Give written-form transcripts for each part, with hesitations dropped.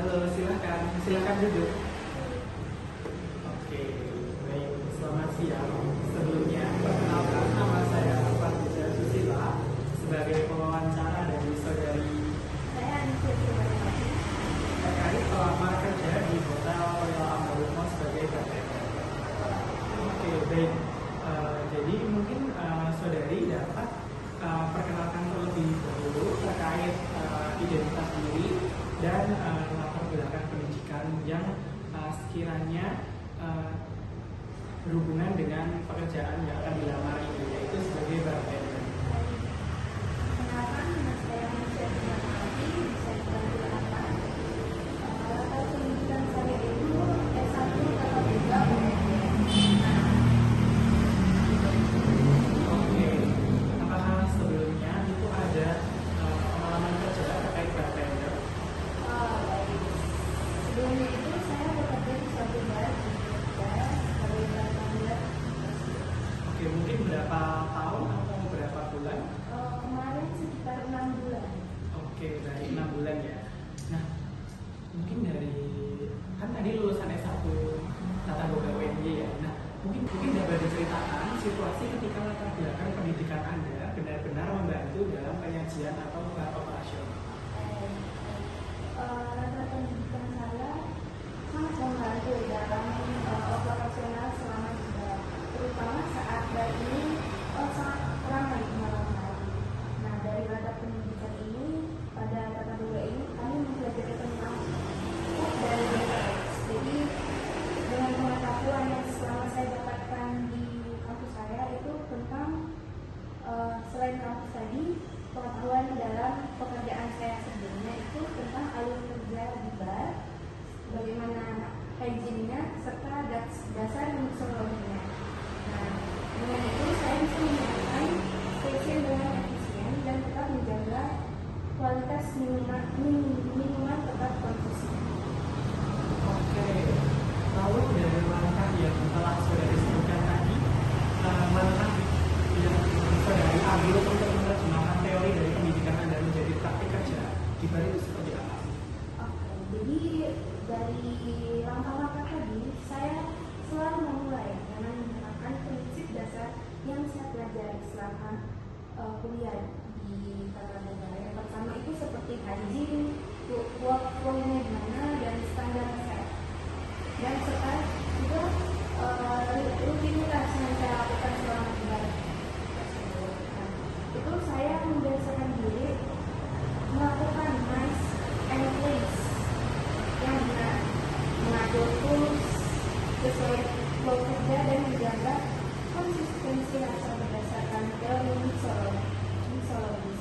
Halo, silakan duduk. Oke, baik, selamat siang. Sebelumnya, perkenalkan nama saya Farija Susila sebagai pewawancara dari saudari terkait pelamar kerja di Hotel Royal Ambarukmo sebagai bartender. Oke, baik. Jadi mungkin saudari dapat perkenalkan terlebih dahulu terkait identitas diri dan latar belakang pendidikan yang sekiranya berhubungan dengan pekerjaan yang akan dilamar ini, yaitu sebagai bartender. Kenalkan, nama saya Nisha Sumarti, bisa dipanggil apa? Latar pendidikan saya itu S1 Tata Boga UNJ. Oke, apakah sebelumnya itu ada pengalaman kerja terkait bartender? Baik. Sebelumnya itu saya bekerja di suatu bar di Jogja sebagai bartender. Oke, mungkin berapa tahun atau berapa bulan? Kemarin sekitar 6 bulan. Oke, dari 6 bulan ya. Nah, mungkin dari kan tadi lulusan S1 Tata Boga UNJ ya. Nah, mungkin dapat diceritakan situasi ketika latar belakang pendidikan Anda benar-benar membantu dalam penyajian atau operasional. Latar pendidikan saya sangat membantu dalam operasional selama di bar, terutama saat bar ini sangat ramai di malam hari. Nah, dari latar pendidikan ini pada tata boga ini kami mempelajari tentang food dan beverage. Jadi dengan pengetahuan yang selama saya dapatkan di kampus saya itu tentang selain kampus tadi, pengetahuan dalam pekerjaan saya sebelumnya itu tentang alur kerja di bar, bagaimana hygiene-nya, serta dasar mixologinya. Nah, dengan itu saya bisa menjalankan stesen dengan efisien dan tetap menjaga kualitas minuman tetap konsisten. Oke, lalu dari langkah yang telah saudari sebutkan tadi, langkah yang saudari ambil untuk menerjemahkan teori dari pendidikan Anda menjadi praktik kerja di bar itu seperti apa? Oke, jadi dari langkah-langkah tadi saya selalu memulai dengan menerapkan prinsip dasar yang saya pelajari selama kuliah di tata boga. Yang pertama itu seperti hygiene, workflow-nya gimana, dan standar kesehatan. Dan serta juga rutinitas yang saya lakukan selama di bar tersebut. Nah, itu saya membiasakan diri melakukan nice and place yang benar, mengatur tools sesuai flow kerja dan menjaga konsistensi rasa berdasarkan teori mixologi.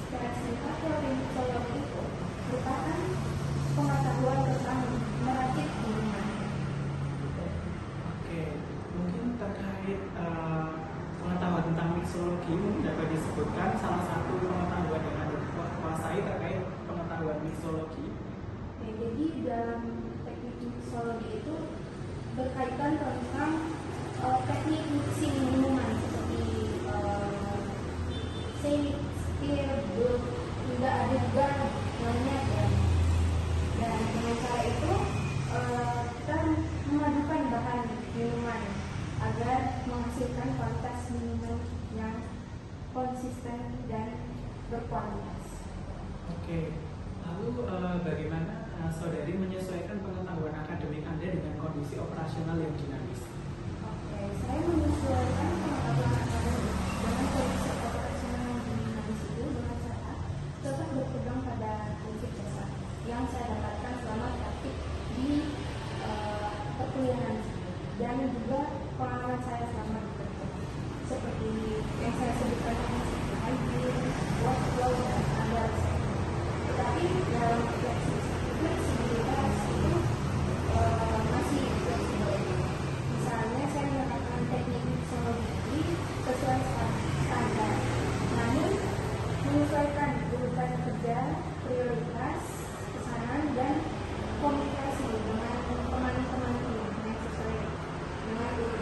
Secara singkat, teori mixologi itu merupakan pengetahuan tentang meracik minuman. Oke, mungkin terkait pengetahuan tentang mixologi mungkin dapat disebutkan salah satu pengetahuan yang Anda kuasai terkait pengetahuan mixologi. Oke, jadi dalam teknik mixologi itu berkaitan tentang teknik mixing minuman seperti shake, stir, brut, hingga ada juga namanya blend. Dan dengan cara itu kita memadukan bahan minuman agar menghasilkan kualitas minuman yang konsisten dan berkualitas. Oke, lalu bagaimana saudari menyesuaikan pengetahuan akademik Anda dengan kondisi operasional yang dinamis? Oke, saya menyesuaikan pengetahuan akademik dengan kondisi operasional yang dinamis itu dengan cara tetap berpegang pada prinsip dasar yang saya dapatkan selama praktik di perkuliahan dan juga pengalaman saya selama bekerja, seperti yang saya sebutkan tadi seperti hygiene, workflow, dan standar kesehatan. Tetapi dalam fleksibilitas itu masih fleksibel. Misalnya saya menerapkan teknik mixologi sesuai standar, namun menyesuaikan urutan kerja, prioritas, pesanan, dan komunikasi dengan teman-teman tim yang sesuai dengan urutan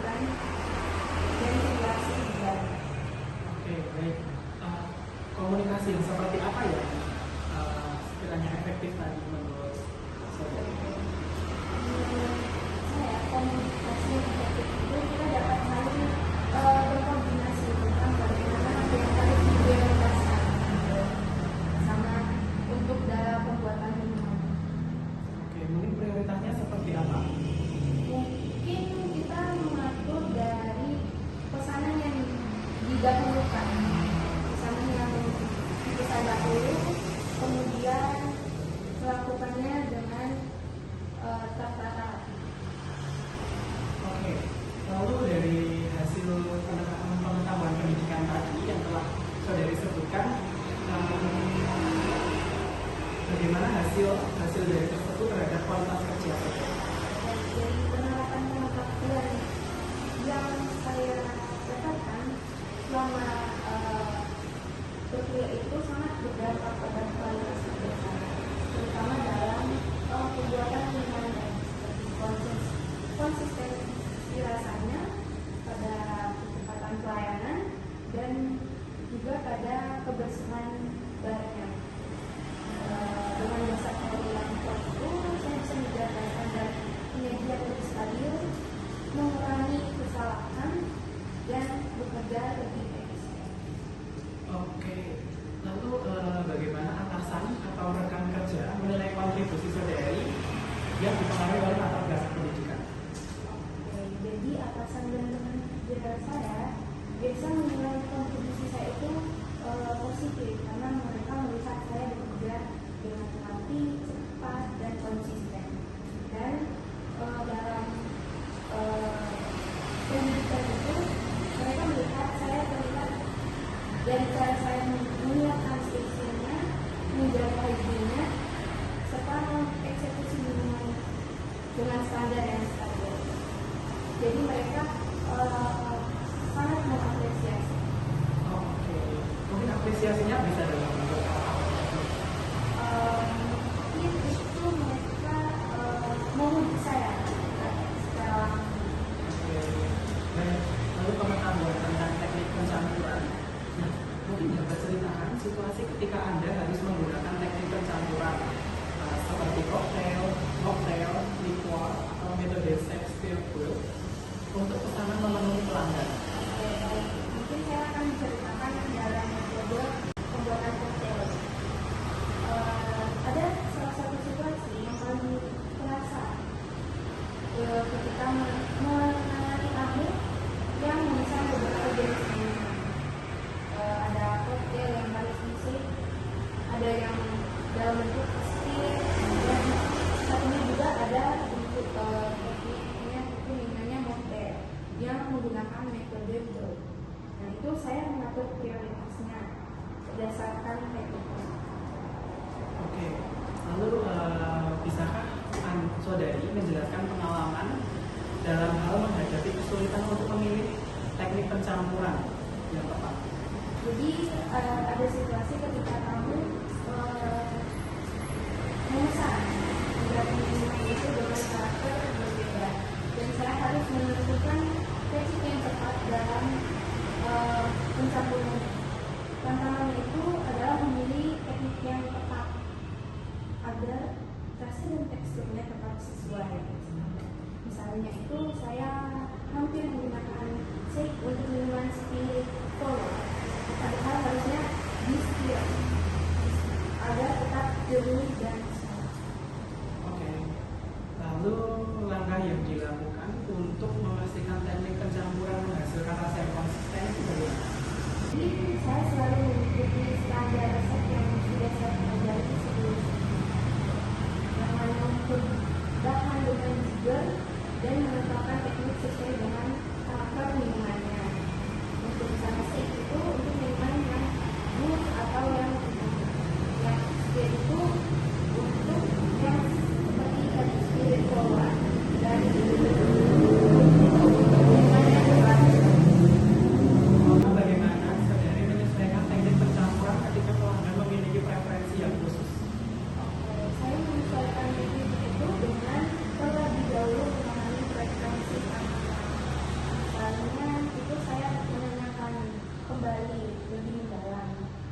yang dipengaruhi oleh latar belakang pendidikan. Oke, jadi atasan dan teman kerja saya biasa menilai kontribusi saya itu positif karena mereka melihat saya bekerja dengan rapi, cepat, dan konsisten. Dan dalam pendidikan itu mereka melihat saya terlihat dari cara saya menyiapkan skripsinya, menjaga izinnya, serta mengeksekusi dengan standar yang stabil. Jadi mereka sangat mengapresiasi. Oke, mungkin apresiasinya bisa dalam bentuk apa? Mungkin itu mereka memuji saya secara langsung. Oke, dan lalu pengetahuan tentang teknik pencampuran. Nah, mungkin dapat ceritakan situasi ketika Anda harus menggunakan teknik pencampuran seperti koktail, liquor, atau metode Shakespeare Build untuk pesanan memenuhi pelanggan. Mungkin saya akan menceritakan dalam metode pembuatan koktail. Ada salah satu situasi yang paling terasa ketika menangani tamu yang memesan beberapa jenis minuman. Ada koktail yang paling musik, ada yang dalam bentuk steam, dan satunya juga ada bentuk tekniknya itu namanya mocktail yang menggunakan metode Build. Nah itu saya mengatur prioritasnya berdasarkan tekniknya. Oke, lalu bisakah saudari menjelaskan pengalaman dalam hal menghadapi kesulitan untuk memilih teknik pencampuran yang tepat? Jadi ada situasi ketika kamu memesan beberapa minuman itu dengan karakter berbeda, dan saya harus menentukan teknik yang tepat dalam pencampuran. Tantangan itu adalah memilih teknik yang tepat agar rasa dan teksturnya tepat sesuai. Misalnya itu saya hampir menggunakan shake untuk minuman spirit polo, padahal harusnya distill agar tetap jernih dan sehat. Oke, lalu langkah yang dilakukan untuk memastikan teknik pencampuran menghasilkan rasa yang konsisten itu bagaimana? Jadi saya selalu mengikuti standar resep yang sudah saya pelajari sebelumnya. Jangan mengukur bahan dengan jujur dan menetapkan teknik sesuai dengan karakter minumannya. Untuk misalnya shake itu untuk minuman yang good atau yang spirit itu untuk yang seperti spirit cola dan Bagaimana saudari menyesuaikan teknik pencampuran ketika pelanggan memiliki preferensi yang khusus? saya menyesuaikan teknik itu dengan terlebih dahulu memahami preferensi pelanggan. Misalnya itu saya menanyakan kembali lebih mendalam.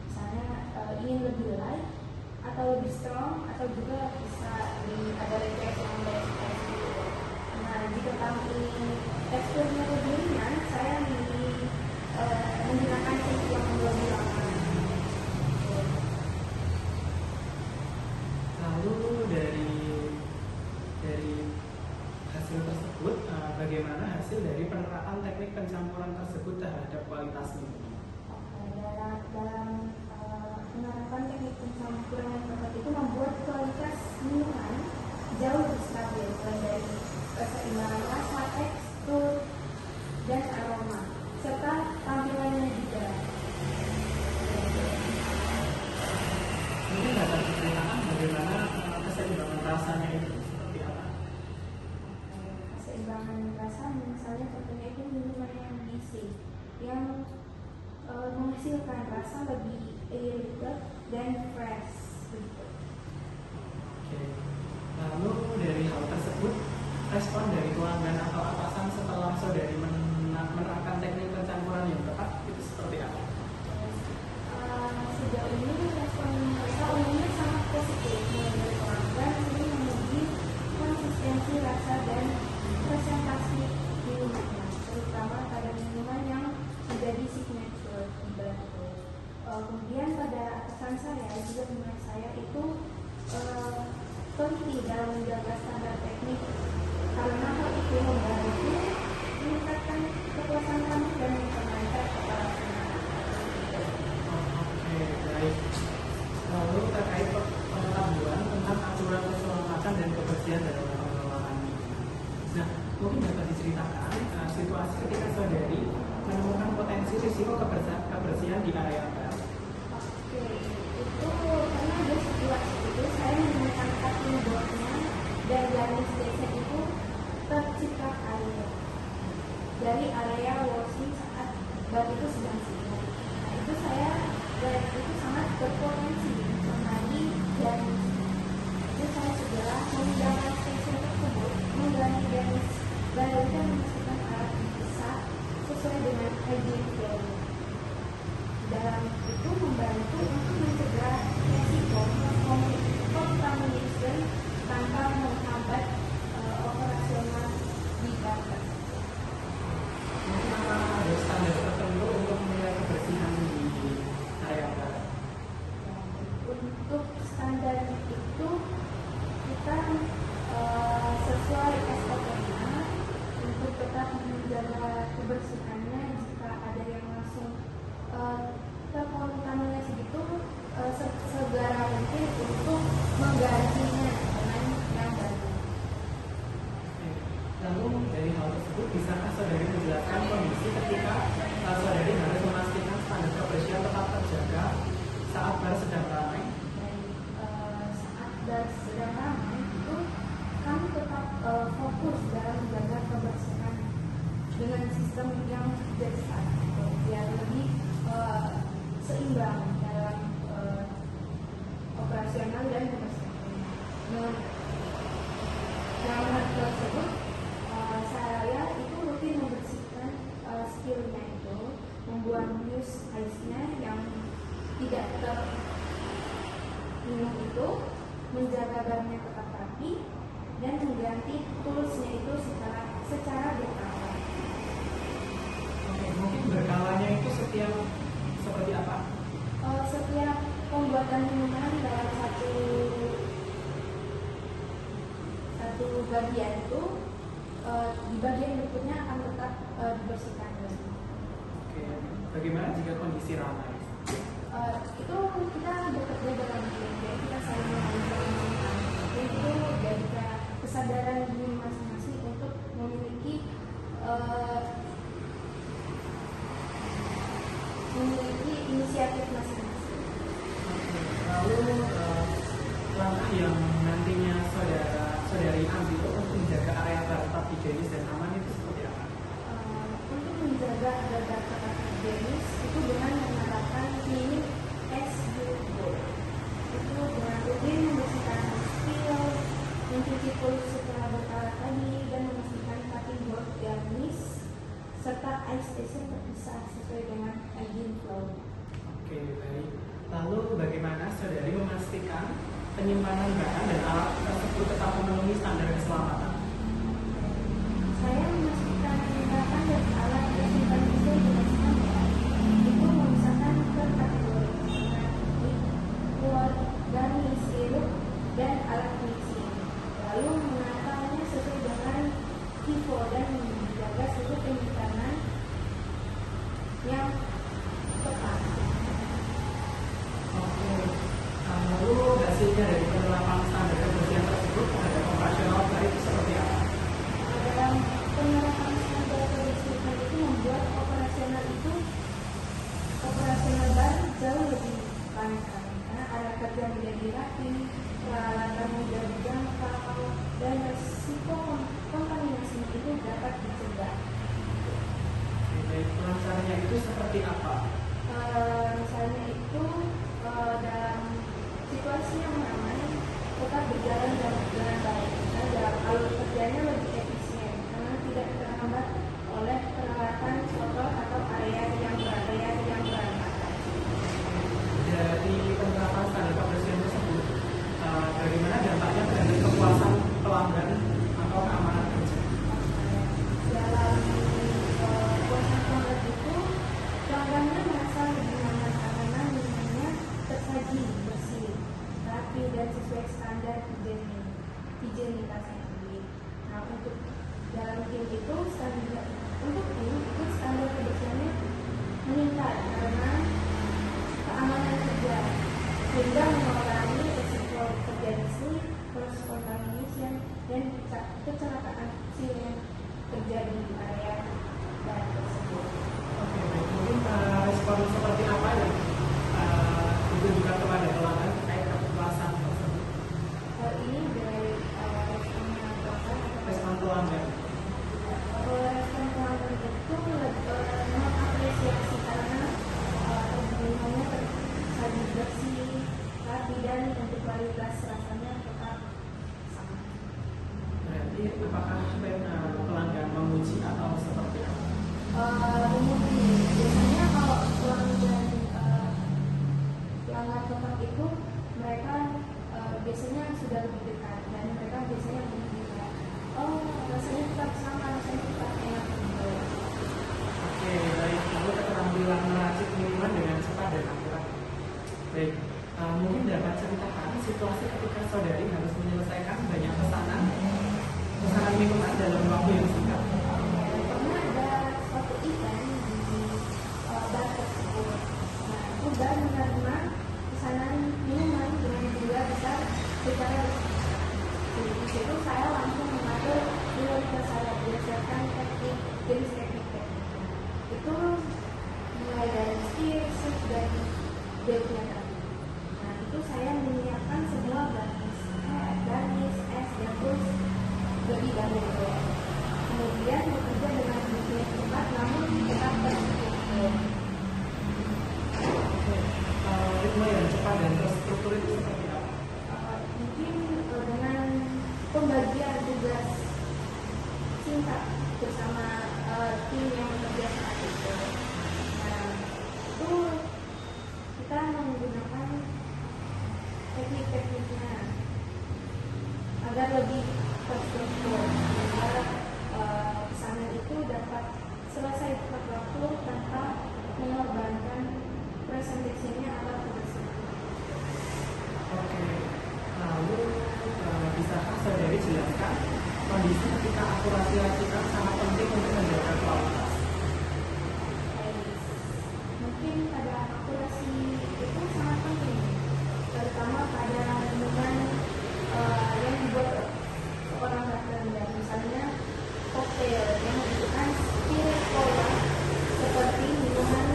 Misalnya ingin lebih light atau lebih strong atau juga bisa ada request yang lebih spicy. Nah jika kamu ingin teksturnya lebih ringan, saya menggunakan shake yang lebih lama. Lalu dari hasil tersebut, bagaimana hasil dari penerapan teknik pencampuran tersebut terhadap kualitas minuman? Dalam penerapan teknik pencampuran yang tepat itu membuat kualitas minuman jauh lebih stabil, mulai dari keseimbangan rasa, tekstur, dan aroma, serta tampilannya juga. Mungkin dapat diceritakan bagaimana keseimbangan rasanya itu seperti apa? Keseimbangan rasa misalnya contohnya itu minuman yang gizi yang menghasilkan rasa lebih aerated dan fresh begitu. Oke. Lalu dari hal tersebut, respon dari pelanggan atau atasan setelah saudari menerapkan teknik pencampuran yang tepat itu seperti apa? Sejauh ini respon mereka umumnya sangat positif, mulai dari pelanggan sering memuji konsistensi rasa dan presentasi minumannya, terutama pada minuman yang menjadi signature di Batu. Kemudian pada atasan saya juga dengan saya itu teliti dalam dalam menjaga standar teknik karena hal itu membantu meningkatkan kepuasan kami dan memperlancar operasional. Oke, baik. Lalu terkait pengetahuan tentang aturan keselamatan dan kebersihan dalam pengelolaan. Nah, mungkin dapat diceritakan situasi ketika saudari menemukan potensi risiko kebersihan di area bar. Oke, itu karena ada situasi itu saya menemukan cutting boardnya dan garis desain itu terciprat air dari area washing saat bar itu sedang sibuk. Nah, itu saya lihat itu sangat berpotensi menjadi dan itu saya segera memindahkan stasiun tersebut mengganti garis baru dan memasukkan alat bisa sesuai dengan hygiene flow. Dalam itu membantu untuk mencegah resiko contamination tanpa menghambat operasional di bar. Mungkin ada standar tertentu untuk menilai kebersihan di area bar. Untuk standar itu kita sesuai SOP-nya untuk tetap menjaga kebersihannya. Jika ada yang langsung terkontaminasi gitu, segera mungkin untuk menggantinya dengan yang baru. Lalu dari hal tersebut, bisakah saudari menjelaskan kondisi ketika saudari harus memastikan standar kebersihan tetap terjaga saat bar sedang ramai? Dan saat bar sedang ramai itu kami tetap fokus dalam menjaga kebersihan dengan sistem yang biasa, biar lebih seimbang dalam operasional dan kebersihan. Dalam hal tersebut, saya itu rutin membersihkan skillnya itu, membuang use ice-nya yang tidak terminum itu, menjaga barnya tetap rapi, dan mengganti toolsnya itu secara berkala. Oke, mungkin berkalanya itu setiap seperti apa? Setiap pembuatan minuman dalam satu bagian itu di bagian berikutnya akan tetap dibersihkan lagi. Oke, bagaimana jika kondisi ramai? Itu kita bekerja dalam tim, jadi kita saling mengajarkan itu dari kesadaran diri masing-masing untuk memiliki inisiatif masing-masing. Lalu langkah yang nantinya saudari ambil untuk menjaga area bar tetap higienis dan aman itu seperti apa? Untuk menjaga agar bar tetap higienis itu dengan menerapkan cleaning as you go. Itu dengan rutin membersihkan spill, mencuci pulsa setelah berkala tadi, dan memastikan cutting board garnish serta ice station terpisah sesuai dengan hygiene flow. Oke, baik. Lalu bagaimana saudari memastikan penyimpanan bahan dan alat tersebut tetap memenuhi standar keselamatan? Saya memastikan bahan dan alat yang disimpan sesuai dengan standar itu memisahkan per kategori seperti keluar garnish, sirup, dan alat mixing. Lalu menatakannya sesuai dengan FIFO dan menjaga suhu penyimpanan yang tepat. Oke. Lalu hasilnya dari penerapan standar kebersihan tersebut terhadap operasional lintasnya tinggi. Nah, untuk dalam tim itu standar untuk tim itu standar kebersihannya meningkat karena keamanan kerja sehingga mengurangi risiko terjadi sleep, cross contamination dan kecelakaan kecil yang terjadi di area dan tersebut. Oke, baik. Mungkin respon seperti apa yang ditujukan kepada pelanggan terkait kepuasan tersebut? Ini dari responnya pelanggan. Respon pelanggan. Respon pelanggan itu mengapresiasi karena penggunaannya tersaji bersih, rapi dan untuk kualitas rasanya tetap sama. Berarti apakah pelanggan memuji atau seperti apa? Kemudian biasanya kalau pelanggan tetap itu mereka biasanya sudah lebih dekat dan mereka biasanya menunjukkan rasanya tetap sama, rasanya tetap enak gitu. Oke, baik. Lalu keterampilan meracik minuman dengan cepat dan akurat. Baik, mungkin dapat ceritakan situasi ketika saudari harus menyelesaikan banyak pesanan minuman dalam waktu yang singkat. Pernah ada suatu event di bar tersebut. Nah, itu bar menerima pesanan minuman dengan jumlah besar secara jadi di situ saya langsung mengatur prioritas saya berdasarkan jenis teknik. Itu mulai dari stir, shift, dan build-nya tadi. Nah, itu saya menyiapkan semua garnish, es, dan terus lebih banyak. Kemudian bekerja dengan disiplin cepat namun tetap terstruktur. Ritme yang cepat dan terstruktur itu seperti apa? Mungkin dengan pembagian tugas singkat bersama tim yang bekerja saat itu. Nah, itu kita menggunakan teknik-tekniknya agar lebih terstruktur, agar pesanan itu dapat selesai tepat waktu tanpa mengorbankan presentasinya atau kebersihan. Oke, lalu bisakah saudari jelaskan kondisi ketika akurasi racikan sangat penting untuk menjaga kualitas? Mungkin pada akurasi itu sangat penting, terutama pada minuman yang dibuat orang rendah, misalnya koktail yang membutuhkan spirit cola seperti minuman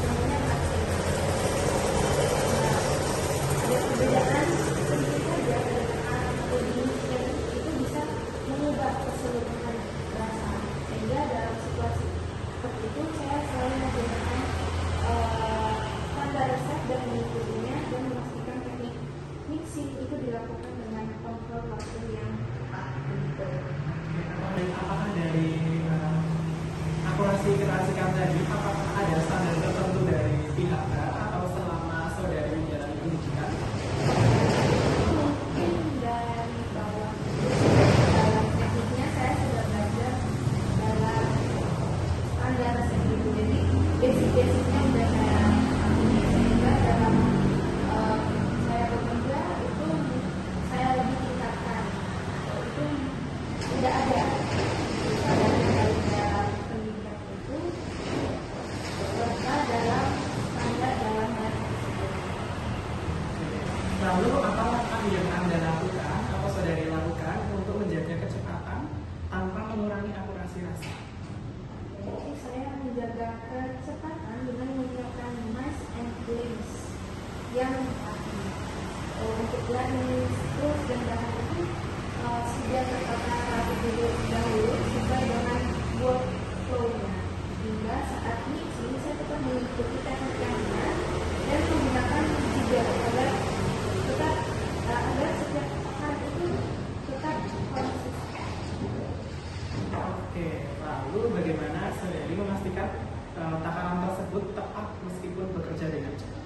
namanya latte. Ada perbedaan sedikit saja dengan puding yang itu bisa mengubah keseluruhan rasa. Sehingga dalam situasi seperti itu saya selalu menggunakan standar resep dan mengikutinya dan memastikan teknik mixing itu dilakukan dengan kontrol waktu yang tepat. Apakah dari akurasi keracikan tadi, apakah ada standar tertentu dari pihak bar atau selama saudari menjalani pendidikan? Mungkin dari bawah dalam tekniknya saya sudah belajar dalam standar resep itu, jadi basic-basicnya sudah saya ambil sehingga dalam saya bekerja itu saya lebih tingkatkan. Itu tidak ada dalam pendidikan itu serta dalam standar dalam hal tersebut. Lalu apa langkah yang Anda lakukan atau saudari lakukan untuk menjaga kecepatan tanpa mengurangi akurasi rasa? Jadi saya menjaga kecepatan dengan menyiapkan mass and glaze yang rapi. Untuk glaze terus dan bahan itu sudah tertata rapi dahulu sesuai dengan workflow-nya. Hingga saat mixing saya tetap mengikuti teknik yang benar dan menggunakan jigger agar setiap bahan itu tetap konsisten. Oke, lalu bagaimana saudari memastikan takaran tersebut tepat meskipun bekerja dengan cepat?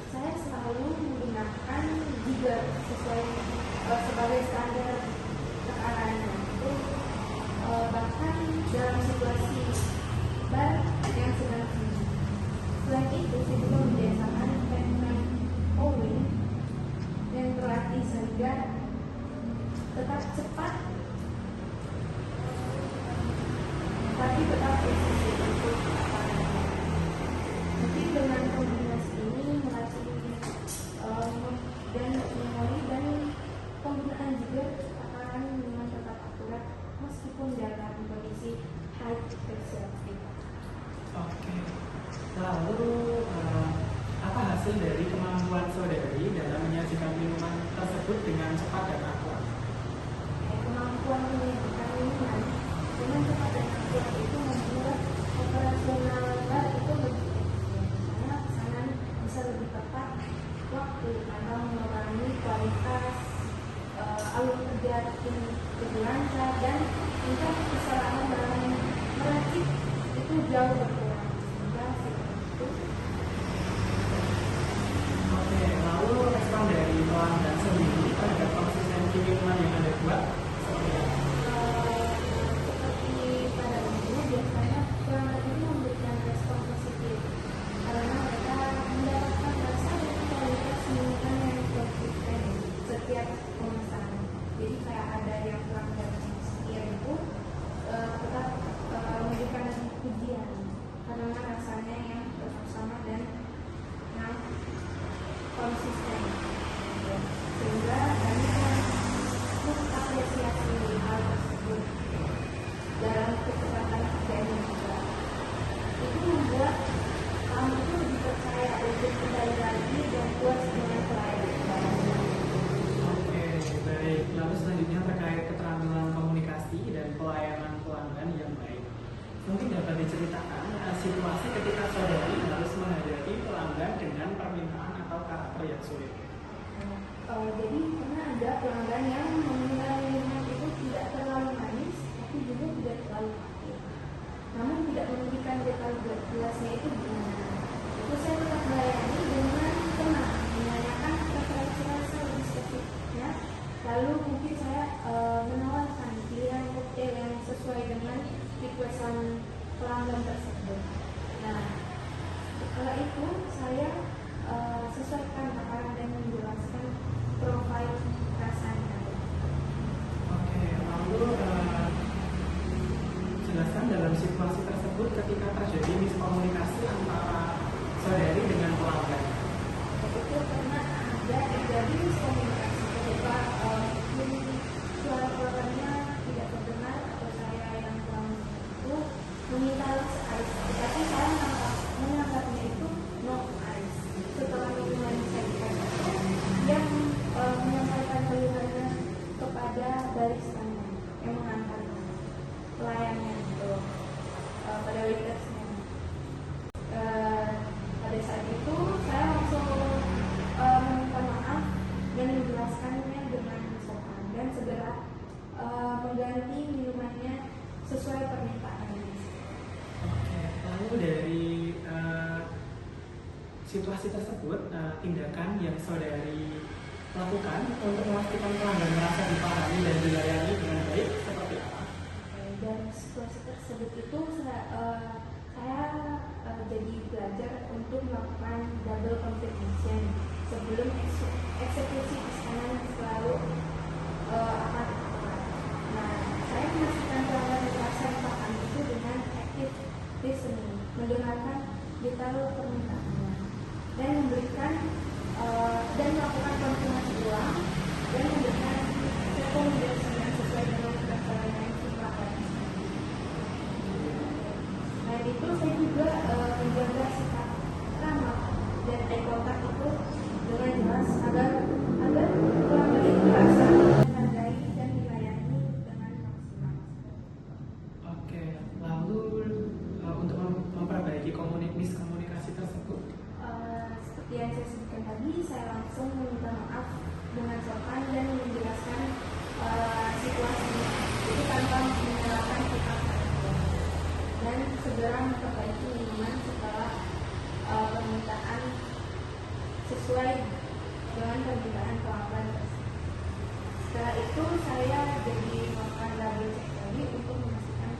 Saya selalu menggunakan jigger sesuai sebagai standar takarannya. Itu bahkan dalam situasi bar yang sedang tinggi. Selain itu, saya juga membiasakan teknik pouring yang terlatih sehingga tetap cepat, tapi tetap presisi untuk apa namanya. Mungkin dengan kombinasi ini melatih dan memori dan penggunaan juga akan dengan tetap akurat meskipun dalam kondisi high pressure. Oke. Lalu apa hasil dari kemampuan saudari dalam menyajikan minuman tersebut dengan cepat dan akurat? Kemampuan menyajikan minuman dengan cepat dan akurat itu membuat operasional bar itu lebih efisien, karena pesanan bisa lebih tepat waktu tanpa mengurangi kualitas alur kerja tim lebih lancar, dan tingkat kesalahan dalam meracik itu jauh berkurang. Sehingga seperti itu. Oke, lalu respon dari pelanggan sendiri terhadap konsistensi minuman yang Anda buat seperti apa? Seperti pada umumnya biasanya pelanggan itu memberikan respon positif karena mereka mendapatkan rasa dan kualitas minuman yang konsisten setiap pemesanan. Jadi kayak ada yang pelanggan sekian itu tetap memberikan pujian karena rasanya yang tetap sama dan yang konsisten, sehingga kami mengapresiasi hal tersebut dalam kesempatan kerjanya juga. Itu membuat kami itu lebih percaya untuk kembali lagi dan puas dengan pelayanan. Oke, baik. Lalu selanjutnya terkait keterampilan komunikasi dan pelayanan pelanggan yang baik. Mungkin dapat diceritakan situasi ketika saudari harus menghadapi pelanggan dengan permintaan atau karakter yang sulit. Jadi karena ada pelanggan yang menilai minuman itu tidak terlalu manis, tapi juga tidak terlalu pahit. Namun tidak memberikan detail jelasnya itu gimana. Itu saya tetap melayani dengan tenang, menanyakan preferensi rasa lebih spesifiknya. Lalu mungkin saya menawarkan pilihan koktail yang sesuai dengan requestan pelanggan tersebut. Nah, setelah itu saya sesuaikan takaran dan menjelaskan profil rasanya. Oke, lalu jelaskan dalam situasi tersebut ketika terjadi miskomunikasi antara saudari dengan pelanggan. Itu karena ada terjadi miskomunikasi ketika suara pelanggannya tidak terdengar atau saya yang kurang itu meminta ice, tapi saya menganggapnya itu no ice. Setelah minuman disajikan itu, dia menyampaikan keluhannya kepada baristanya yang mengantar pelayannya itu pada waitersnya. Pada saat itu saya langsung meminta maaf dan menjelaskannya dengan sopan dan segera mengganti minumannya sesuai permintaannya. Oke, lalu dari situasi tersebut, tindakan yang saudari lakukan untuk memastikan pelanggan merasa dipahami dan dilayani dengan baik seperti apa? Dari situasi tersebut itu saya jadi belajar untuk melakukan double confirmation sebelum eksekusi pesanan selalu akan akurat. Nah, saya memastikan pelanggan merasa dipahami itu dengan active listening, mendengarkan detail permintaannya, dan memberikan dan melakukan konfirmasi ulang dan memberikan rekomendasi yang sesuai dengan preferensi pelanggan. Nah, itu saya juga menjaga sikap ramah dan eye contact itu dengan jelas agar pelanggan itu merasa dihargai dan dilayani dengan maksimal. Oke, lalu untuk memperbaiki miskomunikasi tersebut, Seperti yang saya sebutkan tadi, saya langsung meminta maaf dengan sopan dan menjelaskan situasinya itu tanpa menyalahkan pihak dan segera memperbaiki minuman setelah permintaan sesuai dengan permintaan pelanggan tersebut. Setelah itu saya jadi melakukan double check lagi untuk memastikan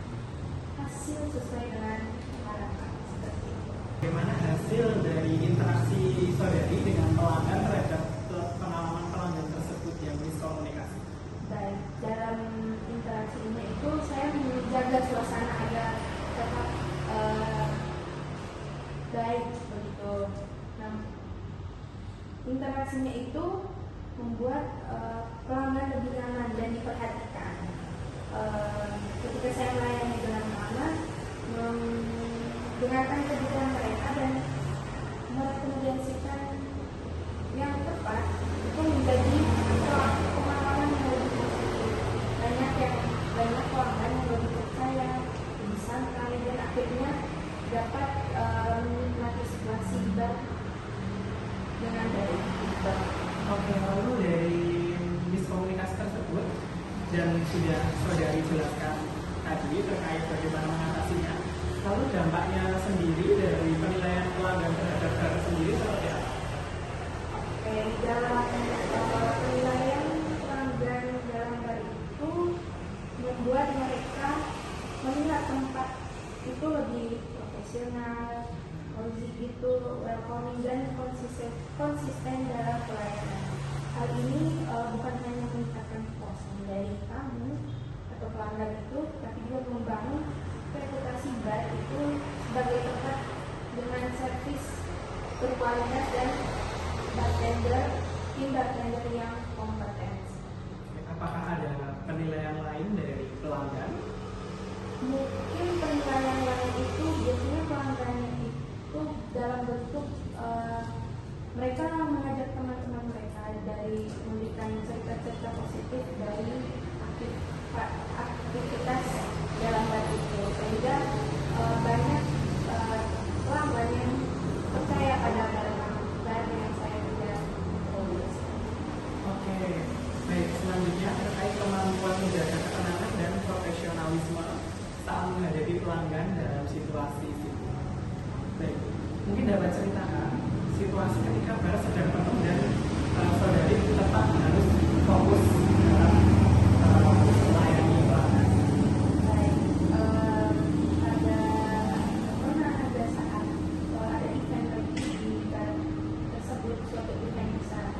hasil sesuai dengan harapan seperti itu. bagaimana hasil dari interaksi saudari dengan pelanggan terhadap pengalaman pelanggan tersebut yang miskomunikasi? Baik, interaksinya itu membuat pelanggan lebih nyaman dan diperhatikan. Ketika saya melayani dengan lama, mendengarkan kebutuhan mereka dan merekomendasikan yang tepat itu menjadi pengalaman yang lebih positif. Banyak pelanggan yang lebih percaya, lebih santai, dan akhirnya dapat menikmati situasi dengan baik. Oke, lalu dari miskomunikasi tersebut dan sudah saudari jelaskan tadi terkait bagaimana mengatasinya, lalu dampaknya sendiri dari penilaian pelanggan terhadap bar sendiri seperti apa? Oke, dalam penilaian pelanggan dalam bar itu membuat mereka melihat tempat itu lebih profesional, cozy itu, welcoming dan konsisten dalam pelayanan. Hal ini bukan hanya meningkatkan kepuasan dari tamu atau pelanggan itu, tapi juga membangun reputasi bar itu sebagai tempat dengan servis berkualitas dan tim bartender yang kompeten. Apakah ada penilaian lain dari pelanggan? Mungkin penilaian lain itu biasanya pelanggannya itu dalam bentuk mereka mengajak teman-teman mereka dari memberikan cerita-cerita positif dari aktivitas dalam bar itu, sehingga banyak pelanggan yang percaya pada bar yang saya tidak tulis. Oke, baik. Selanjutnya terkait kemampuan menjaga ketenangan dan profesionalisme saat menghadapi pelanggan dalam situasi itu. Baik, mungkin dapat ceritakan situasi ketika bar sedang penuh dan saudari tetap harus fokus dalam melayani pelanggan. Baik, ada saat ada event lagi di bar tersebut, suatu event besar.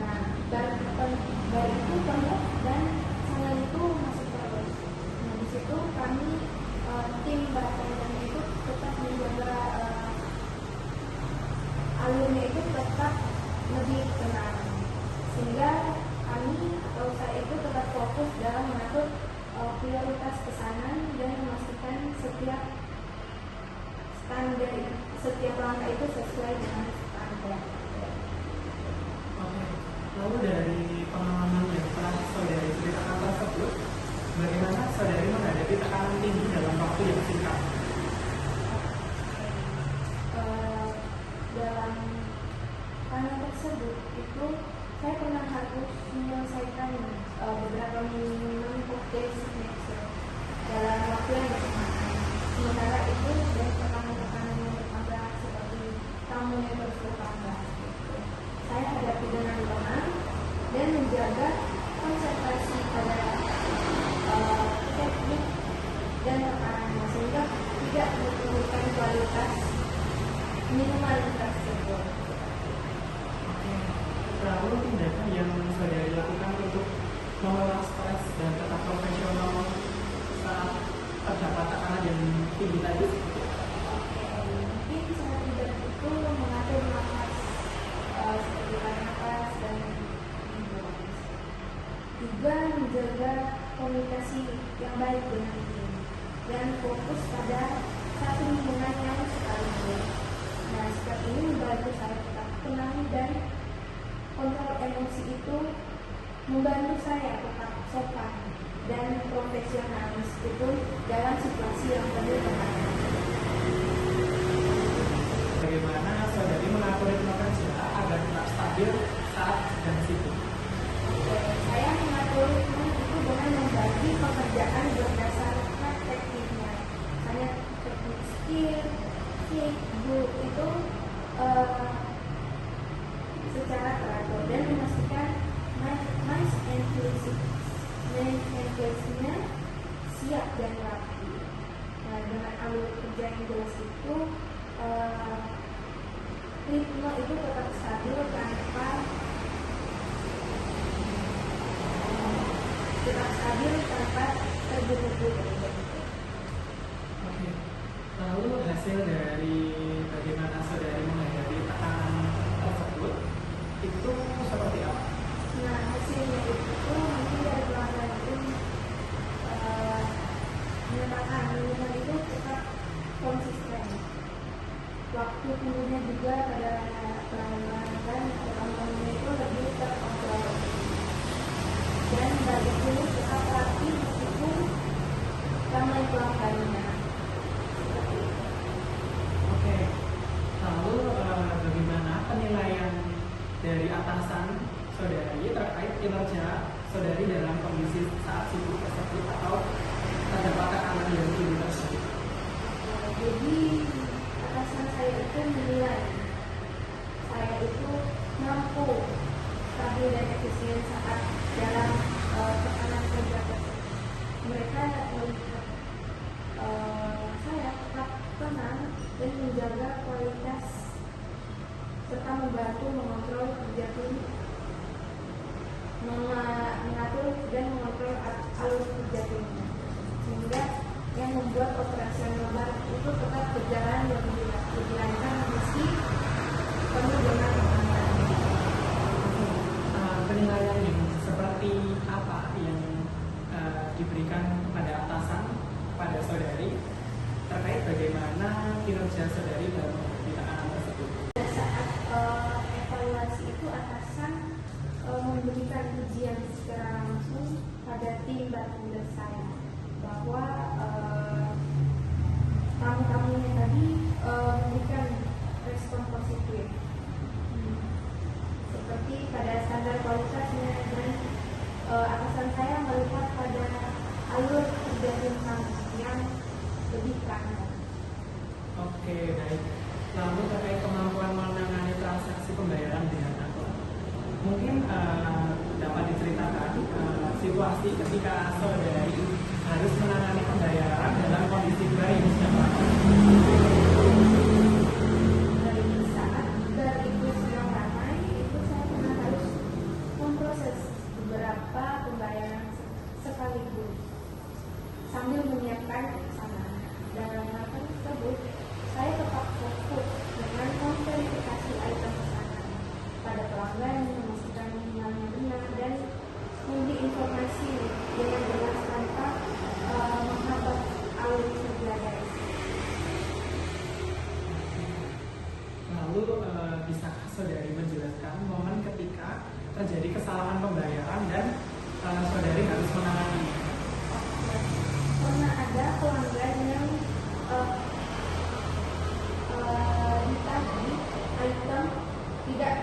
Nah, bar itu penuh dan saya itu masih terus. Nah, di situ kami tim bartender itu tetap menjaga alurnya itu tetap lebih tenang, sehingga kami atau saya itu tetap fokus dalam mengatur prioritas pesanan dan memastikan setiap langkah itu sesuai dengan standar. Oke, lalu dari pengalaman yang telah saudari ceritakan tersebut, bagaimana saudari menghadapi tekanan tinggi dalam waktu yang singkat? Dalam tanya tersebut itu saya pernah harus menyelesaikan beberapa minimum cocktail signature dalam waktu yang bersamaan. Sementara itu dan tekanan-tekanan yang bertambah seperti tamu yang terus bertambah. Saya hadapi dengan tenang dan menjaga konsentrasi pada teknik dan tekanannya sehingga tidak menurunkan kualitas minuman tersebut. Lalu tindakan yang saudari lakukan untuk mengelola stres dan tetap profesional saat terdapat tekanan yang tinggi tadi? Mungkin saat tidak itu mengatur nafas seperti nafas dan membuang. Juga menjaga komunikasi yang baik dengan tim dan fokus pada satu hubungan yang sekaligus. Nah, sikap ini membantu saya tetap tenang dan kontrol emosi itu membantu saya tetap sopan dan profesional meskipun dalam situasi yang penuh tekanan. Bagaimana saudari mengatur ritme kerja agar tetap stabil saat sedang sibuk? Saya mengatur ritme itu dengan membagi pekerjaan berdasarkan tekniknya. Hanya teknik skill, kick, book itu secara teratur dan memastikan mass and place-nya siap dan rapi. Nah, dengan alur kerja yang jelas itu ritme itu tetap stabil tanpa terburu-buru. Oke. Lalu hasil dari bagaimana saudari menghadapi tekanan tersebut, itu seperti apa? Nah, hasilnya itu mungkin dari pelanggan itu menyatakan minimal itu tetap konsisten. Waktu tunggunya juga pada pelanggan dan pelanggannya itu lebih terkontrol. Dan bagi itu tetap rapi meskipun ramai pelanggannya. Seperti itu. Oke, lalu bagaimana penilaian dari atasan saudari terkait kinerja saudari dalam kondisi saat sibuk tersebut atau terdapat tekanan yang tinggi tersebut? Jadi atasan saya itu menilai saya itu mampu stabil dan efisien saat dalam tekanan kerja tersebut. Mereka melihat saya tetap tenang dan menjaga kualitas serta membantu mengontrol kerja tim, mengatur dan mengontrol alur kerja timnya, sehingga yang membuat operasional bar itu tetap berjalan lebih lancar meski penuh dengan tantangan. Penilaian yang seperti apa yang diberikan kepada atasan pada saudari terkait bagaimana kinerja saudari dalam menghadapi tekanan tersebut? Pada saat evaluasi itu atasan memberikan ujian secara langsung pada tim bartender saya bahwa tamu-tamunya tadi memberikan respon positif. Seperti pada standar kualitas manajemen, atasan saya melihat pada alur kerja tim kami yang lebih terang. Oke, baik. Lalu terkait kemampuan menangani transaksi pembayaran dengan akurat, mungkin dapat diceritakan situasi ketika saudari harus menangani pembayaran dalam kondisi baik sejak Dari saat bar itu sedang ramai, itu saya pernah harus memproses beberapa pembayaran sekaligus sambil menyiapkan pesanan. Dalam hal tersebut, saya tetap fokus dengan memverifikasi item pesanan pada pelanggan, memastikan emailnya benar dan memberi informasi dengan jelas tanpa menghambat alur kerja guys. Lalu bisakah saudari menjelaskan momen ketika terjadi kesalahan pembayaran dan saudari harus menanganinya? Pernah ada pelanggan yang ditagih item tidak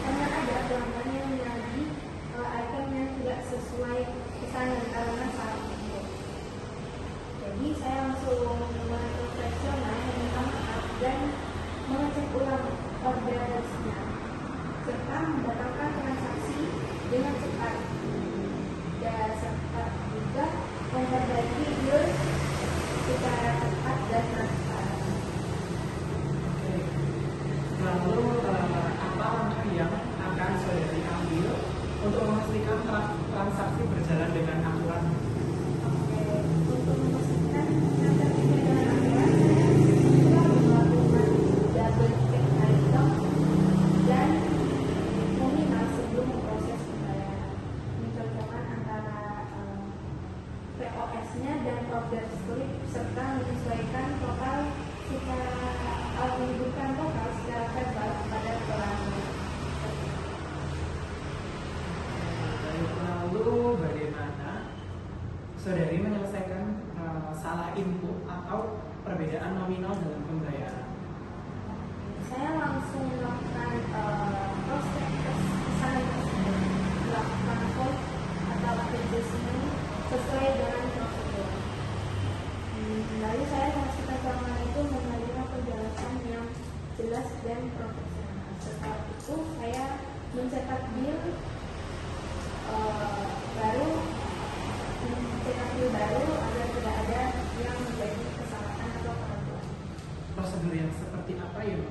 pernah ada pelanggan yang menagih item yang tidak sesuai pesanan karena salah input. Jadi saya langsung profesional meminta maaf dan mengecek ulang ordersnya serta mendatangkan transaksi dengan cepat. Dan serta juga memperbaiki bill secara cepat dan transparan. Oke. Lalu apa langkah yang akan saudari ambil untuk memastikan transaksi berjalan dengan akurat? Oke, untuk memastikan transaksinya dengan akurat, saya juga melakukan double check item dan minimal sebelum proses pembayaran. Mencocokkan antara POS-nya dan order slip serta menyesuaikan total menunjukkan total secara verbal pada pelanggan. Lalu bagaimana saudari menyelesaikan salah input atau perbedaan nominal dalam pembayaran? Saya langsung melakukan cross check pesanan tersebut, melakukan code atau adjustment sesuai dengan prosedur. Lalu saya memastikan pelanggan itu menerima penjelasan yang jelas dan profesional. Setelah itu saya mencetak bill baru agar tidak ada yang menjadi kesalahan atau keraguan. Prosedur yang seperti apa yang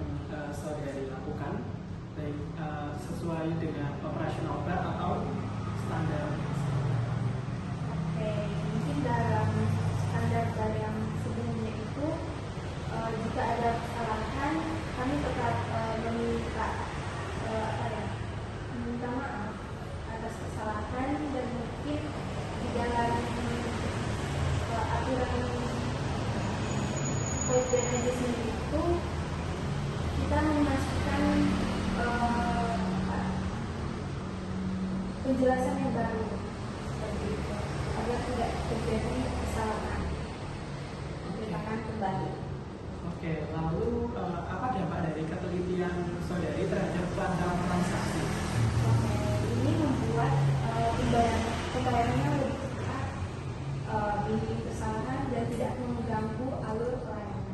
saudari lakukan, baik sesuai dengan operasional bar atau standar? Oke, mungkin dalam standar bar yang sebelumnya itu jika ada kesalahan kami tetap adjustment itu kita memasukkan penjelasan yang baru seperti itu agar tidak terjadi kesalahan. Ceritakan kembali. Oke, lalu apa dampak dari ketelitian saudari terhadap pelanggaran transaksi? Oke, ini membuat pembayarannya lebih cepat, minim kesalahan dan tidak mengganggu alur pelayanan.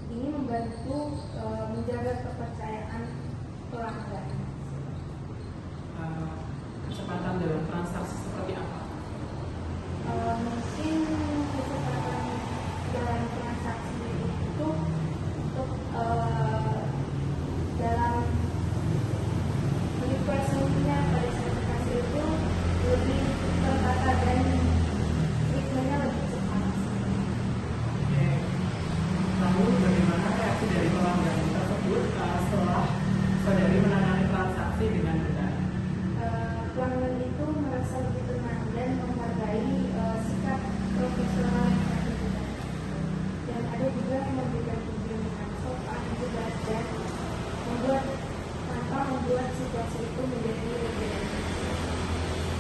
Ini membantu menjaga kepercayaan pelanggan. Kecepatan dalam transaksi seperti apa? Mungkin kecepatan dalam transaksi itu untuk dalam request-nya pada sertifikasi itu lebih tertata dan ritmenya lebih cepat. Oke. Lalu bagaimana reaksi dari pelanggan tersebut setelah saudari menangani transaksi dengan benar? Pelanggan itu merasa lebih tenang dan menghargai sikap profesional yang kami berikan. Dan ada juga yang memberikan tujuan dengan sopan, jelas dan tanpa membuat situasi itu menjadi lebih enak.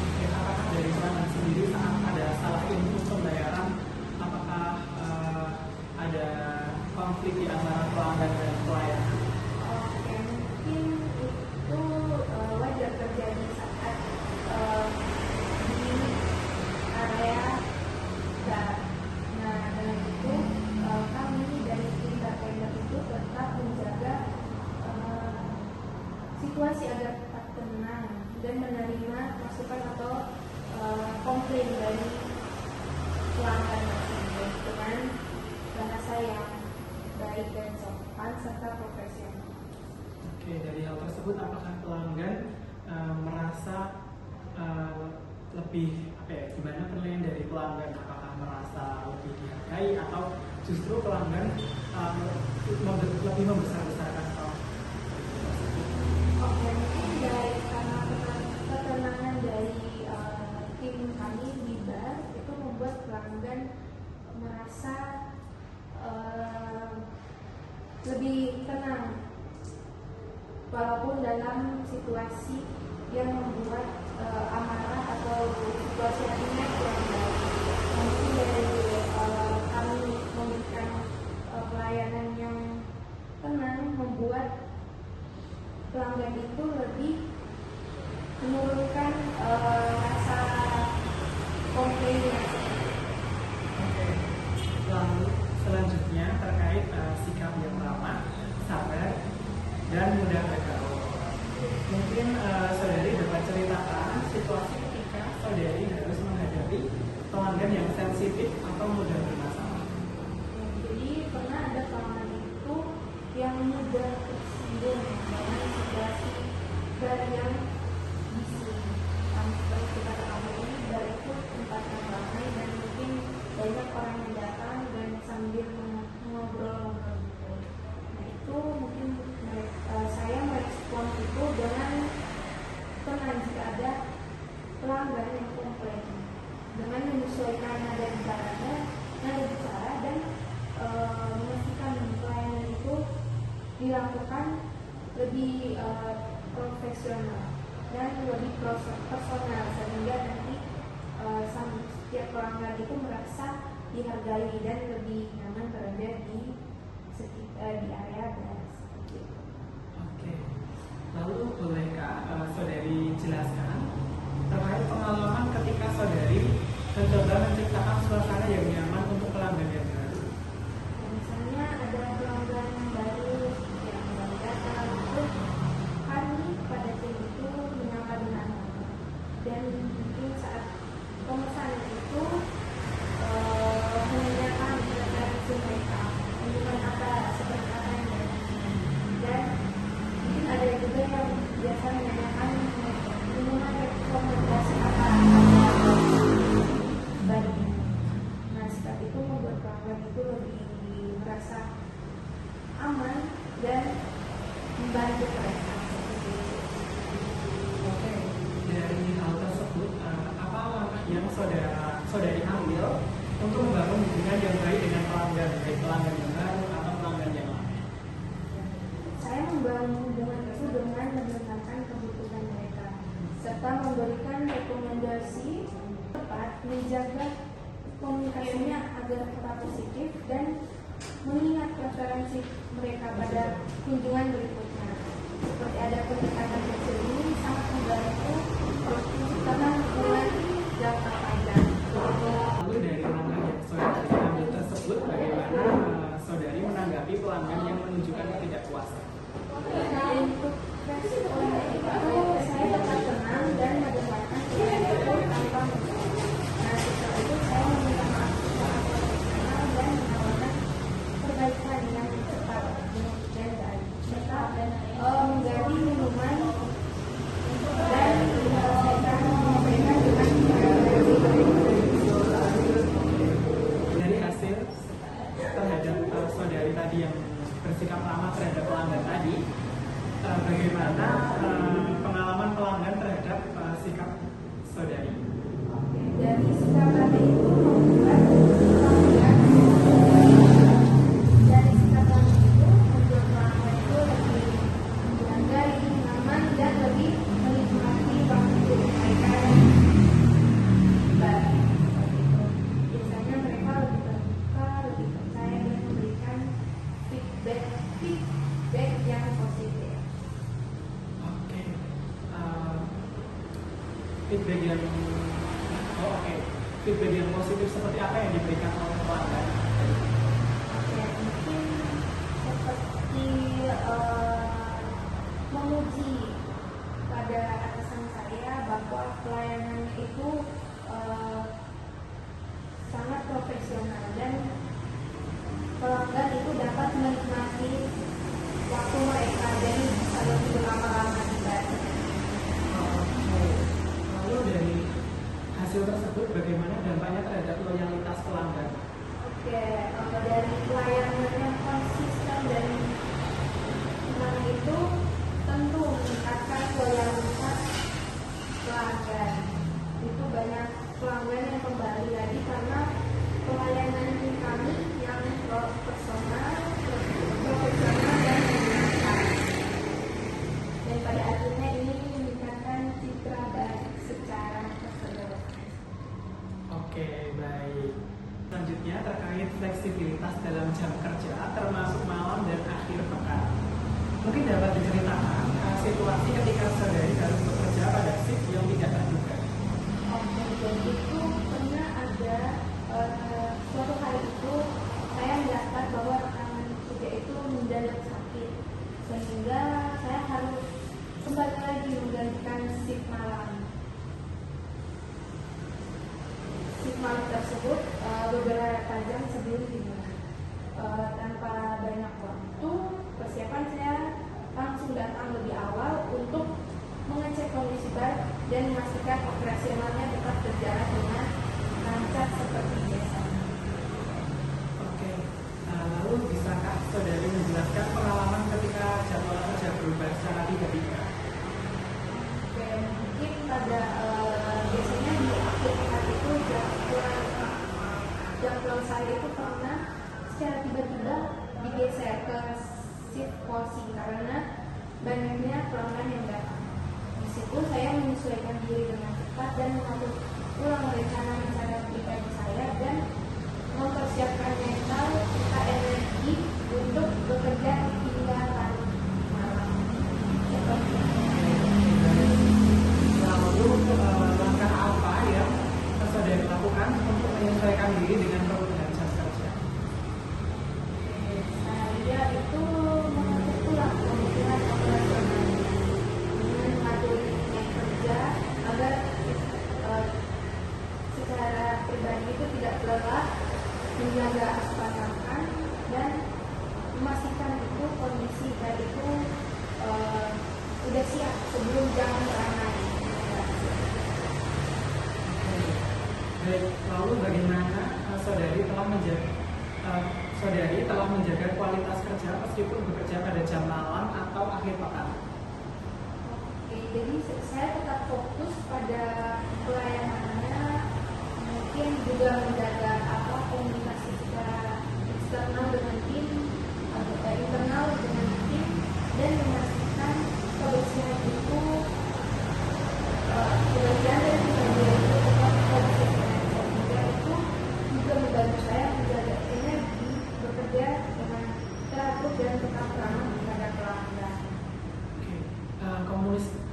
Oke, apakah dari pelanggan sendiri saat ada salah input pembayaran, apakah ada konflik di antara pelanggan dan pelayanan? Oke, mungkin itu wajar terjadi saat di area darat. Nah, dengan itu kami dari tim bartender itu tetap menjaga situasi agar tetap tenang dan menerima masukan atau komplain dari pelanggan tersebut dengan bahasa yang baik dan sopan serta profesional. Oke, dari hal tersebut apakah pelanggan merasa lebih gimana penilaian dari pelanggan? Apakah merasa lebih dihargai atau justru pelanggan lebih membesar-besarkan pelanggan? Oke, mungkin karena ketenangan dari tim kami di bar itu membuat pelanggan merasa lebih tenang walaupun dalam situasi yang membuat amarah atau situasi hatinya kurang baik. Mungkin dari kami memberikan pelayanan yang tenang membuat pelanggan itu lebih menurunkan rasa komplainnya. Oke, lalu selanjutnya terkait sikap yang ramah, sabar, dan mudah bergaul. Mungkin saudari dapat ceritakan situasi ketika saudari harus menghadapi pelanggan yang sensitif atau mudah bermasalah. Jadi pernah ada pelanggan itu yang mudah tersinggung dengan situasi bar yang bising. Seperti kita ketahui, bar itu tempat yang ramai dan mungkin banyak orang yang datang dan sambil ngobrol. Nah itu mungkin saya merespon itu dengan tenang jika ada pelanggan yang komplain, dengan menyesuaikan nada bicara dan memastikan pelayanan itu dilakukan lebih profesional dan lebih personal sehingga nanti setiap pelanggan itu merasa dihargai dan lebih nyaman berada di area bar. Oke, lalu bolehkah saudari jelaskan terkait pengalaman ketika saudari mencoba menciptakan suasana yang nyaman untuk pelanggan yang baru? Misalnya ada pelanggan baru yang baru datang, terus kami pada tim itu menyapa dengan baik. Dan mungkin saat pemesanan itu menanyakan preferensi mereka, menunjukkan apa seperti apa yang mereka inginkan. Dan mungkin ada juga yang biasa menanyakan minuman rekomendasi apa baiknya. Nah, sikap itu membuat pelanggan itu lebih merasa aman dan membantu mereka. Oke, dari hal tersebut apa langkah yang saudari ambil untuk membangun hubungan yang baik dengan pelanggan, baik pelanggan yang baru dengan mendengarkan kebutuhan mereka serta memberikan rekomendasi tepat, menjaga komunikasinya agar tetap positif dan mengingat preferensi mereka pada kunjungan berikutnya. Seperti ada pendekatan kecil ini sangat membantu karena hubungan jangka panjang. Lalu dari langkah yang saudari ambil tersebut, bagaimana saudari menanggapi pelanggan yang menunjukkan ketidakpuasan? Untuk respon itu saya tetap tenang dan mendengarkan pelanggan itu tanpa menjawab. Nah, setelah itu saya meminta maaf secara profesional dan menawarkan perbaikan yang cepat dan baik serta menjadi minuman dan menyelesaikan dengan Dari hasil terhadap saudari tadi yang bersikap ramah terhadap pelanggan tadi, bagaimana pengalaman pelanggan terhadap sikap saudari? dari sikap tadi itu membuat pelanggan dari sikap tadi itu membuat pelanggan itu lebih menghargai, nyaman dan lebih menikmati waktu mereka baik. Biasanya mereka lebih terbuka, lebih percaya dan memberikan feedback yang positif. Oke. Feedback yang feedback yang positif seperti apa yang diberikan oleh pelanggan? Ya, mungkin seperti memuji pada atasan saya bahwa pelayanan itu sangat profesional dan pelanggan itu dapat menikmati waktu mereka jadi bisa lebih berlama-lama di sana. Lalu dari hasil tersebut bagaimana dampaknya terhadap loyalitas pelanggan? Oke, dari pelayanan yang konsisten dan tenang itu tentu meningkatkan loyalitas pelanggan. Itu banyak pelanggan yang kembali lagi karena pelayanan kami yang profesional dan menyenangkan. Dan pada akhirnya ini meningkatkan citra baik secara keseluruhan. Oke, baik. Selanjutnya terkait fleksibilitas dalam jam kerja termasuk malam dan akhir pekan. Mungkin dapat diceritakan situasi ketika saudari harus bekerja pada shift yang tidak terduga. Oke, jadi itu pernah ada suatu hari itu saya mendapatkan bahwa rekan kerja itu mendadak sakit sehingga saya harus kembali lagi menggantikan shift malam. Shift malam tersebut beberapa jam sebelum dimulai. Tanpa banyak waktu persiapan, saya langsung datang lebih awal untuk mengecek kondisi ban dan memastikan operasionalnya tetap berjalan dengan lancar seperti biasa. Oke, lalu bisakah saudari menjelaskan pengalaman ketika jadwal kerja berubah secara tiba-tiba? Oke, mungkin pada biasanya di akhir pekan itu jadwal saya itu pernah secara tiba-tiba digeser ke shift closing karena banyaknya pelanggan yang datang. Di situ saya menyesuaikan diri dengan cepat dan mengatur ulang rencana pribadi saya dan mempersiapkan mental serta energi untuk bekerja hingga larut malam. Lalu langkah apa yang saudari lakukan untuk menyesuaikan diri dengan perubahan jam kerja? Saya itu mengatur ulang kebutuhan operasional dengan mengatur jam kerja agar secara pribadi itu tidak lelah, menjaga asupan makan dan memastikan itu kondisi tadi itu sudah siap sebelum jam ramai. Baik, lalu bagaimana saudari telah menjaga kualitas kerja meskipun bekerja pada jam malam atau akhir pekan? Oke, jadi saya tetap fokus pada pelayanannya, mungkin juga menjaga komunikasi secara eksternal dengan tim atau internal dengan tim dan memastikan nasihat itu kebahagiaan dari bekerja itu tetap konsisten, sehingga itu juga membantu saya menjaga energi bekerja dengan teratur dan tetap ramah kepada pelanggan. Oke.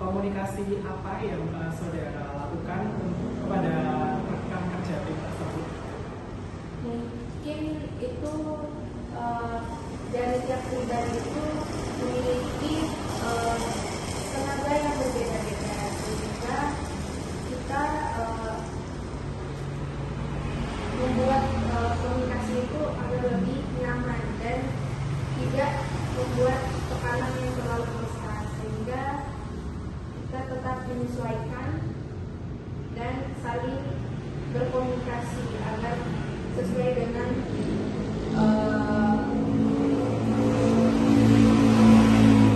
Komunikasi apa yang saudara lakukan kepada rekan kerja tim tersebut? Mungkin itu dari tiap pribadi itu memiliki tenaga yang berbeda-beda, sehingga kita membuat komunikasi itu agar lebih nyaman dan tidak membuat tekanan yang terlalu besar, sehingga kita tetap menyesuaikan dan saling berkomunikasi agar sesuai dengan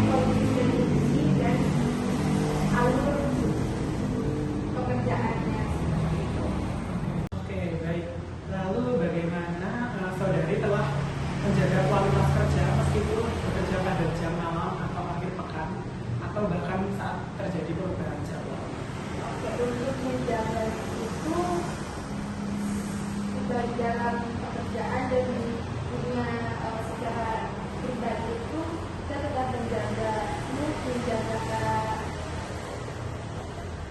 konsistensi dan alur pekerjaannya seperti itu. Oke, baik. Lalu bagaimana saudari telah menjaga kualitas kerja meskipun bekerja pada jam malam atau akhir pekan atau bahkan saat terjadi perubahan jadwal? Oke, untuk menjaga itu baik dalam pekerjaan dan punya secara pribadi itu kita tetap menjaga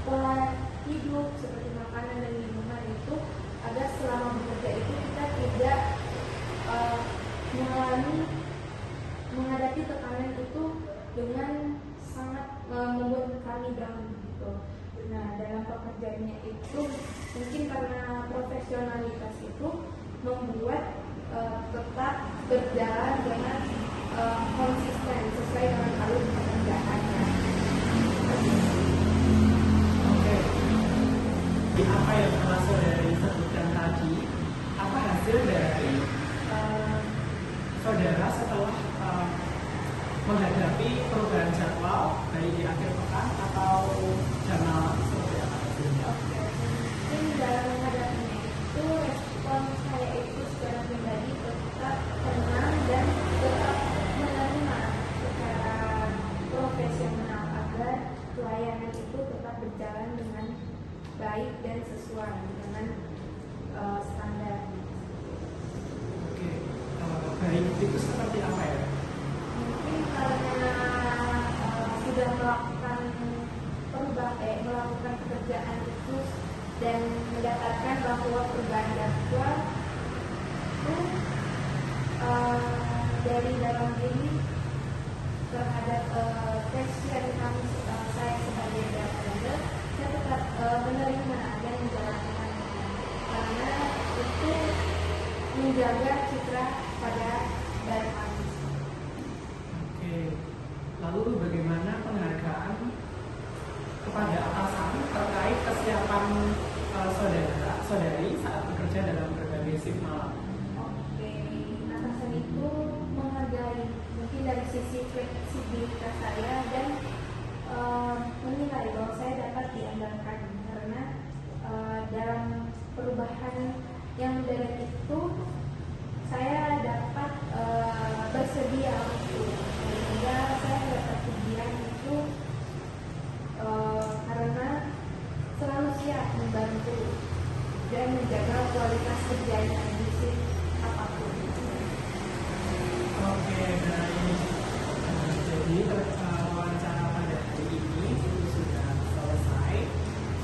pola hidup seperti makanan dan minuman itu agar selama bekerja itu kita tidak menghadapi tekanan itu dengan sangat membuat kami down gitu. Nah, dalam pekerjaannya itu mungkin karena profesionalitas itu membuat tetap berjalan dengan konsisten sesuai dengan alur pekerjaannya. Oke. Di apa yang telah saudari sebutkan tadi, apa hasil dari saudara setelah menghadapi perubahan jadwal baik di akhir pekan atau jam malam seperti apa hasilnya? Oke, mungkin dalam menghadapinya itu respon saya itu secara pribadi tetap tenang dan tetap menerima secara profesional agar pelayanan itu tetap berjalan dengan baik dan sesuai dengan standar. Oke, baik itu seperti apa ya? Mungkin karena sudah melakukan pekerjaan itu dan mendapatkan bahwa perubahan jadwal itu dari dalam diri terhadap passion kami, saya sebagai bartender, saya tetap menerima dan menjalankan karena itu menjaga citra pada bar kami. Oke, lalu bagaimana penghargaan kepada atasan terkait kesiapan saudari saat bekerja dalam berbagai shift malam? Oke, atasan itu menghargai mungkin dari sisi fleksibilitas saya dan menilai bahwa saya dapat diandalkan karena dalam perubahan yang mendadak itu saya dapat bersedia untuk sehingga saya dapat pujian itu karena selalu siap membantu dan menjaga kualitas kerjanya di shift apapun. Oke, baik. Jadi wawancara pada hari ini itu sudah selesai,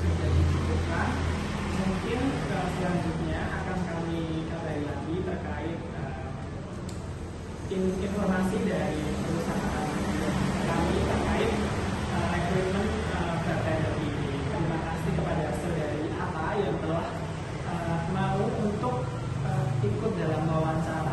sudah dicukupkan. Mungkin selanjutnya akan kami kabari lagi terkait informasi dari perusahaan kami terkait rekrutmen bartender ini. Terima kasih kepada saudari Ata yang telah mau untuk ikut dalam wawancara